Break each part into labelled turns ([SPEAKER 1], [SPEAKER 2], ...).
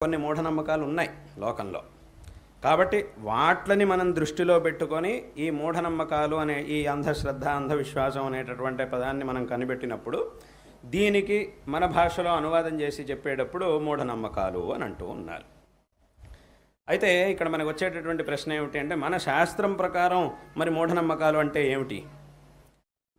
[SPEAKER 1] కొన్ని మూఢనమ్మకాలు ఉన్నాయి లోకంలో. కాబట్టి వాట్లని మనం దృష్టిలో పెట్టుకొని ఈ మూఢనమ్మకాలు అనే ఈ అంధశ్రద్ధ అంధవిశ్వాసం అనేటటువంటి పదాన్ని మనం కనిపెట్టినప్పుడు దీనికి మన భాషలో అనువాదం చేసి చెప్పేటప్పుడు మూఢనమ్మకాలు అని అంటూ ఉన్నారు. అయితే ఇక్కడ మనకు వచ్చేటటువంటి ప్రశ్న ఏమిటి అంటే, మన శాస్త్రం ప్రకారం మరి మూఢనమ్మకాలు అంటే ఏమిటి,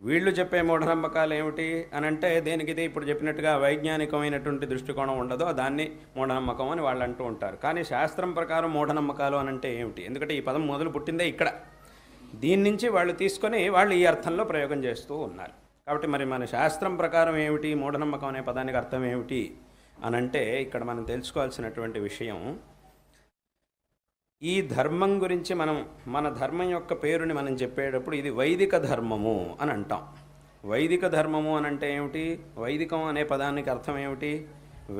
[SPEAKER 1] వీళ్ళు చెప్పే మూఢనమ్మకాలు ఏమిటి అని అంటే, దేనికిది ఇప్పుడు చెప్పినట్టుగా వైజ్ఞానికమైనటువంటి దృష్టికోణం ఉండదో దాన్ని మూఢనమ్మకం అని వాళ్ళు అంటూ ఉంటారు. కానీ శాస్త్రం ప్రకారం మూఢనమ్మకాలు అని అంటే ఏమిటి, ఎందుకంటే ఈ పదం మొదలు పుట్టిందే ఇక్కడ, దీని నుంచి వాళ్ళు తీసుకొని వాళ్ళు ఈ అర్థంలో ప్రయోగం చేస్తూ ఉన్నారు. కాబట్టి మరి మన శాస్త్రం ప్రకారం ఏమిటి, మూఢనమ్మకం అనే పదానికి అర్థం ఏమిటి అని అంటే, ఇక్కడ మనం తెలుసుకోవాల్సినటువంటి విషయం, ఈ ధర్మం గురించి మన ధర్మం యొక్క పేరుని మనం చెప్పేటప్పుడు ఇది వైదిక ధర్మము అని అంటాం. వైదిక ధర్మము అని అంటే ఏమిటి, వైదికం అనే పదానికి అర్థం ఏమిటి,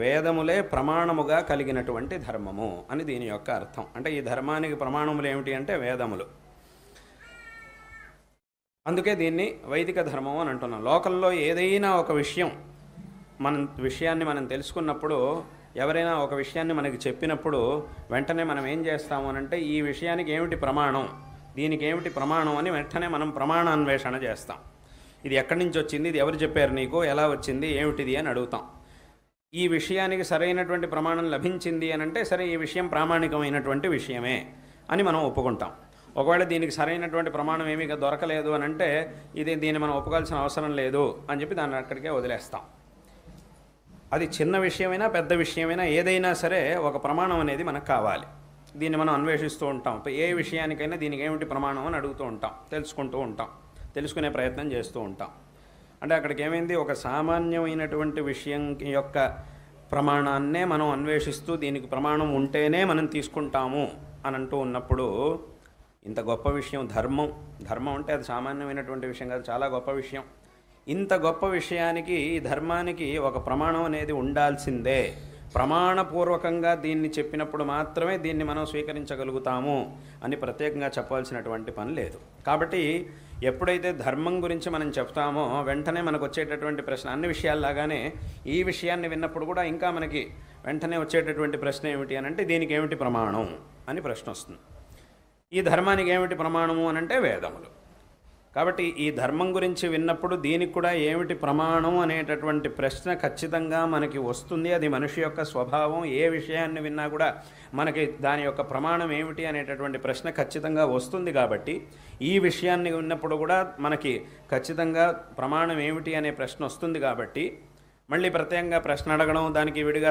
[SPEAKER 1] వేదములే ప్రమాణముగా కలిగినటువంటి ధర్మము అని దీని యొక్క అర్థం. అంటే ఈ ధర్మానికి ప్రమాణములు ఏమిటి అంటే వేదములు, అందుకే దీన్ని వైదిక ధర్మం అని అంటున్నాం. లోకంలో ఏదైనా ఒక విషయాన్ని మనం తెలుసుకున్నప్పుడు, ఎవరైనా ఒక విషయాన్ని మనకి చెప్పినప్పుడు వెంటనే మనం ఏం చేస్తాము అనంటే, ఈ విషయానికి ఏమిటి ప్రమాణం, దీనికి ఏమిటి ప్రమాణం అని వెంటనే మనం ప్రమాణాన్వేషణ చేస్తాం. ఇది ఎక్కడి నుంచి వచ్చింది, ఇది ఎవరు చెప్పారు నీకు, ఎలా వచ్చింది, ఏమిటిది అని అడుగుతాం. ఈ విషయానికి సరైనటువంటి ప్రమాణం లభించింది అని అంటే, సరే ఈ విషయం ప్రామాణికమైనటువంటి విషయమే అని మనం ఒప్పుకుంటాం. ఒకవేళ దీనికి సరైనటువంటి ప్రమాణం ఏమీ దొరకలేదు అని అంటే, దీన్ని మనం ఒప్పుకోవాల్సిన అవసరం లేదు అని చెప్పి దాన్ని అక్కడికే వదిలేస్తాం. అది చిన్న విషయమైనా పెద్ద విషయమైనా ఏదైనా సరే ఒక ప్రమాణం అనేది మనకు కావాలి. దీన్ని మనం అన్వేషిస్తూ ఉంటాం. ఏ విషయానికైనా దీనికి ఏమిటి ప్రమాణం అని అడుగుతూ ఉంటాం, తెలుసుకుంటూ ఉంటాం, తెలుసుకునే ప్రయత్నం చేస్తూ ఉంటాం. అంటే అక్కడికి ఏమైంది, ఒక సామాన్యమైనటువంటి విషయం యొక్క ప్రమాణాన్నే మనం అన్వేషిస్తూ దీనికి ప్రమాణం ఉంటేనే మనం తీసుకుంటాము అని అంటూ ఉన్నప్పుడు, ఇంత గొప్ప విషయం ధర్మం అంటే అది సామాన్యమైనటువంటి విషయం కాదు, చాలా గొప్ప విషయం. ఇంత గొప్ప విషయానికి, ఈ ధర్మానికి ఒక ప్రమాణం అనేది ఉండాల్సిందే. ప్రమాణపూర్వకంగా దీన్ని చెప్పినప్పుడు మాత్రమే దీన్ని మనం స్వీకరించగలుగుతాము అని ప్రత్యేకంగా చెప్పాల్సినటువంటి పని లేదు. కాబట్టి ఎప్పుడైతే ధర్మం గురించి మనం చెప్తామో వెంటనే మనకు వచ్చేటటువంటి ప్రశ్న, అన్ని విషయాల్లాగానే ఈ విషయాన్ని విన్నప్పుడు కూడా ఇంకా మనకి వెంటనే వచ్చేటటువంటి ప్రశ్న ఏమిటి అని అంటే, దీనికి ఏమిటి ప్రమాణం అని ప్రశ్న వస్తుంది. ఈ ధర్మానికి ఏమిటి ప్రమాణము అని అంటే వేదములు. కాబట్టి ఈ ధర్మం గురించి విన్నప్పుడు దీనికి కూడా ఏమిటి ప్రమాణం అనేటటువంటి ప్రశ్న ఖచ్చితంగా మనకి వస్తుంది. అది మనిషి యొక్క స్వభావం. ఏ విషయాన్ని విన్నా కూడా మనకి దాని యొక్క ప్రమాణం ఏమిటి అనేటటువంటి ప్రశ్న ఖచ్చితంగా వస్తుంది. కాబట్టి ఈ విషయాన్ని విన్నప్పుడు కూడా మనకి ఖచ్చితంగా ప్రమాణం ఏమిటి అనే ప్రశ్న వస్తుంది. కాబట్టి మళ్ళీ ప్రత్యేకంగా ప్రశ్న అడగడం, దానికి విడిగా